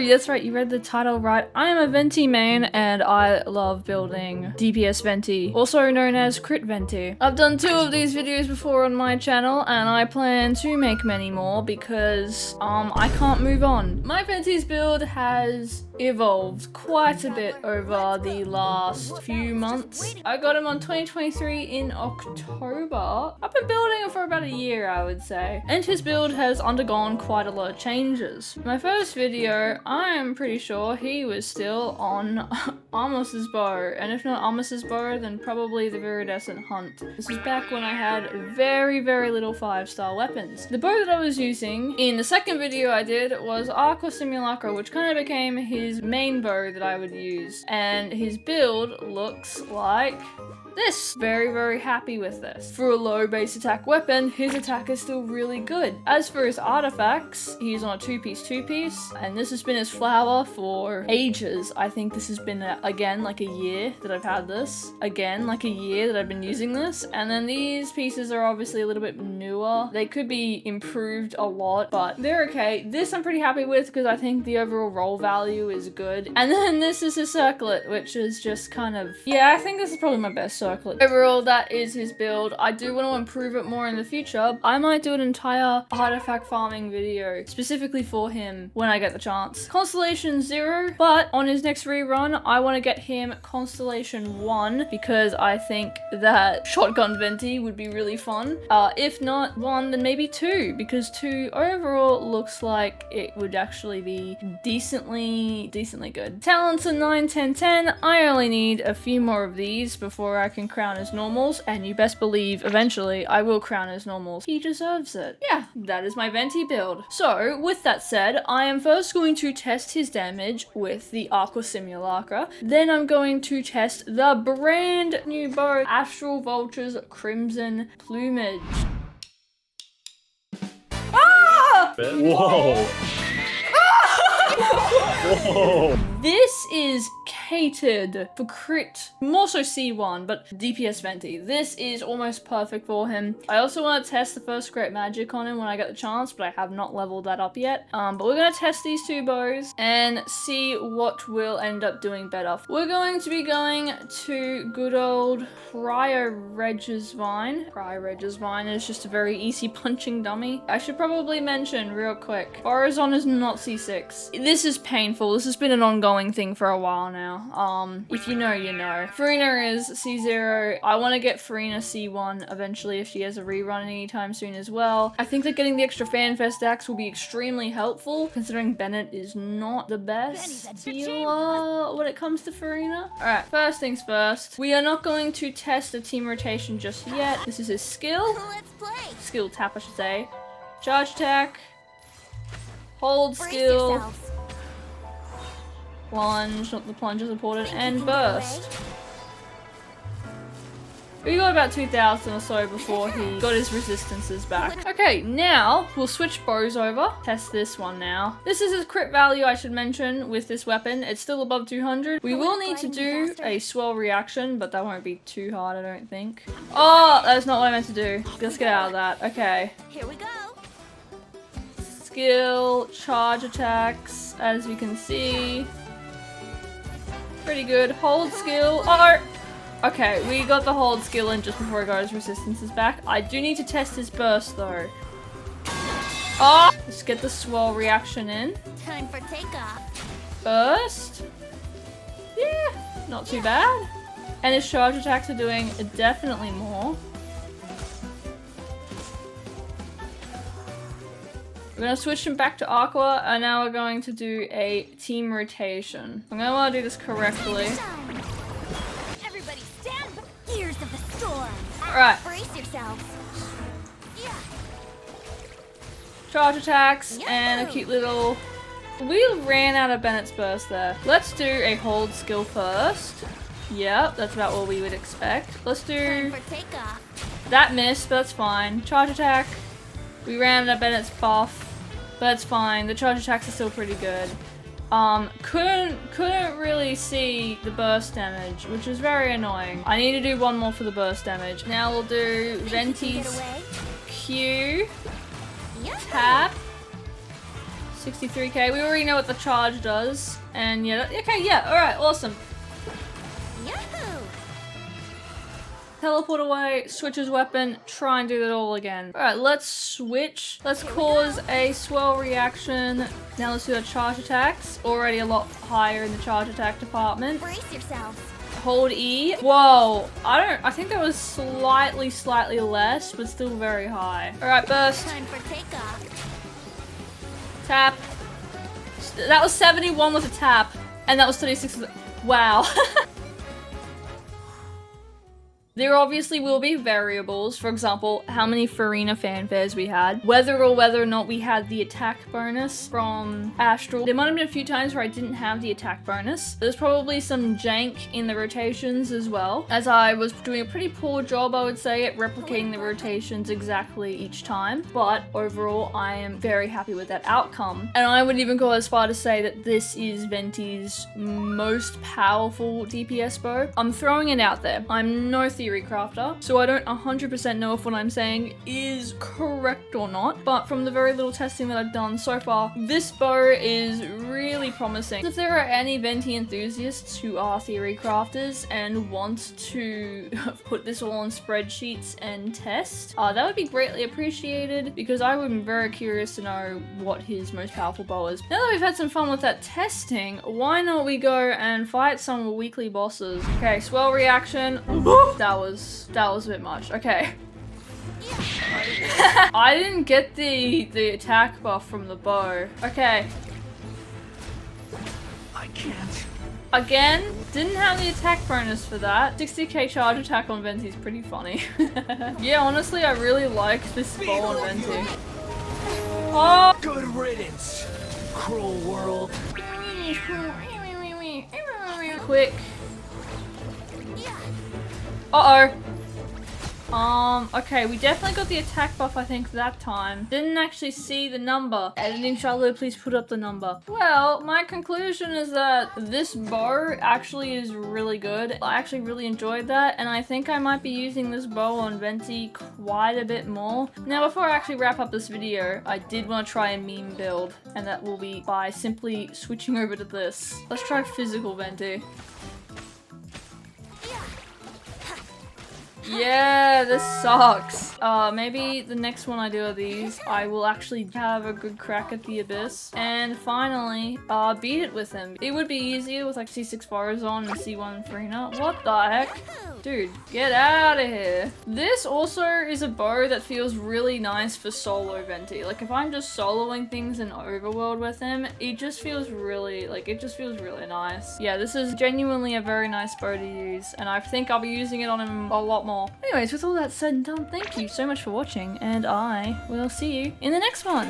that's right, you read the title right. I am a Venti main and I love building DPS Venti, also known as Crit Venti. I've done 2 of these videos before on my channel and I plan to make many more because I can't move on. My Venti's build has evolved quite a bit over the last few months. I got him on 2023 in October. I've been building him for about a year, I would say, and his build has undergone quite a lot of changes. My first video, I am pretty sure he was still on Armus's bow, and if not Armus's bow, then probably the Viridescent Hunt. This was back when I had very little 5-star weapons. The bow that I was using in the second video I did was Aqua Simulacra, which kind of became his main bow that I would use, and his build looks like this. Very happy with this. For a low base attack weapon, his attack is still really good. As for his artifacts, he's on a 2-piece, and this has been his flower for ages. I think this has been, again, like a year that I've had this. Again, like a year that I've been using this. And then these pieces are obviously a little bit newer. They could be improved a lot, but they're okay. This I'm pretty happy with because I think the overall roll value is good. And then this is his circlet, which is just kind of, yeah, I think this is probably my best circlet. Overall, that is his build. I do want to improve it more in the future. I might do an entire artifact farming video specifically for him when I get the chance. Constellation 0, but on his next rerun, I want to get him Constellation 1 because I think that Shotgun Venti would be really fun. If not 1, then maybe 2, because 2 overall looks like it would actually be decently good. Talents are 9, 10, 10. I only need a few more of these before I can crown as normals, and you best believe eventually I will crown as normals. He deserves it. Yeah, that is my Venti build. So with that said, I am first going to test his damage with the Aqua Simulacra. Then I'm going to test the brand new bow, Astral Vulture's Crimson Plumage. Ah! Whoa. Whoa. This is catered for crit, more so C1, but DPS Venti. This is almost perfect for him. I also want to test the first great magic on him when I get the chance, but I have not leveled that up yet. But we're going to test these 2 bows and see what will end up doing better. We're going to be going to good old Reg's Vine. Reg's Vine is just a very easy punching dummy. I should probably mention real quick, Horizon is not C6. This is painful. This has been an ongoing thing for a while now. If you know, you know. Farina is C0. I want to get Farina C1 eventually if she has a rerun anytime soon as well. I think that getting the extra FanFest axe will be extremely helpful, considering Bennett is not the best healer when it comes to Farina. Alright, first things first. We are not going to test a team rotation just yet. This is his skill. Let's play. Skill tap, I should say. Charge attack. Hold skill. Plunge, not the plunge is important, and burst. We got about 2,000 or so before he got his resistances back. Okay, now we'll switch bows over. Test this one now. This is his crit value, I should mention, with this weapon. It's still above 200. We will need to do a swell reaction, but that won't be too hard, I don't think. Oh, that's not what I meant to do. Let's get out of that. Okay. Here we go. Skill, charge attacks, as we can see. Pretty good. Hold skill. Oh! Okay, we got the hold skill in just before I got his resistances back. I do need to test his burst though. Oh! Let's get the swell reaction in. Time for takeoff. Burst. Yeah, not too bad. And his charge attacks are doing definitely more. We're going to switch him back to Aqua, and now we're going to do a team rotation. I'm going to want to do this correctly. Everybody stand by. Gears of the storm. Alright. Brace yourselves. Yeah. Charge attacks, and a cute little... We ran out of Bennett's burst there. Let's do a hold skill first. Yep, that's about what we would expect. Let's do... Time for takeoff. That missed, but that's fine. Charge attack. We ran out of Bennett's buff. That's fine. The charge attacks are still pretty good. Couldn't really see the burst damage, which is very annoying. I need to do one more for the burst damage. Now we'll do Venti's Q, tap, 63k. We already know what the charge does. And yeah, okay, yeah, alright, awesome. Yahoo! Teleport away, switch his weapon, try and do that all again. Alright, let's switch. Let's cause a swell reaction. Now let's do our charge attacks. Already a lot higher in the charge attack department. Brace yourselves. Hold E. Whoa. I think that was slightly less, but still very high. Alright, burst. Time for takeoff. Tap. That was 71 with a tap. And that was 36 with a... Wow. There obviously will be variables, for example, how many Farina fanfares we had, whether or not we had the attack bonus from Astral. There might have been a few times where I didn't have the attack bonus. There's probably some jank in the rotations as well, as I was doing a pretty poor job, I would say, at replicating the rotations exactly each time. But overall, I am very happy with that outcome. And I would even go as far to say that this is Venti's most powerful DPS bow. I'm throwing it out there. I'm no theory crafter, so I don't 100% know if what I'm saying is correct or not, but from the very little testing that I've done so far, this bow is really promising. If there are any Venti enthusiasts who are theory crafters and want to put this all on spreadsheets and test, that would be greatly appreciated, because I would be very curious to know what his most powerful bow is. Now that we've had some fun with that testing, why not we go and fight some weekly bosses? Okay, swell reaction. That was a bit much. Okay. I didn't get the attack buff from the bow. Okay. I can't. Again, didn't have the attack bonus for that. 60k charge attack on Venti is pretty funny. Yeah, honestly, I really like this bow on Venti. Oh! Good riddance, cruel world. Quick. Uh-oh. Okay, we definitely got the attack buff, I think, that time. Didn't actually see the number. Editing Charlotte, please put up the number. Well, my conclusion is that this bow actually is really good. I actually really enjoyed that, and I think I might be using this bow on Venti quite a bit more. Now, before I actually wrap up this video, I did want to try a meme build, and that will be by simply switching over to this. Let's try physical Venti. Yeah, this sucks. Maybe the next one I do of these, I will actually have a good crack at the Abyss. And finally, beat it with him. It would be easier with like C6 Forest on and C1 Farina. What the heck? Dude, get out of here. This also is a bow that feels really nice for solo Venti. Like if I'm just soloing things in Overworld with him, it just feels really, really nice. Yeah, this is genuinely a very nice bow to use, and I think I'll be using it on him a lot more. Anyways, with all that said and done, thank you so much for watching, and I will see you in the next one.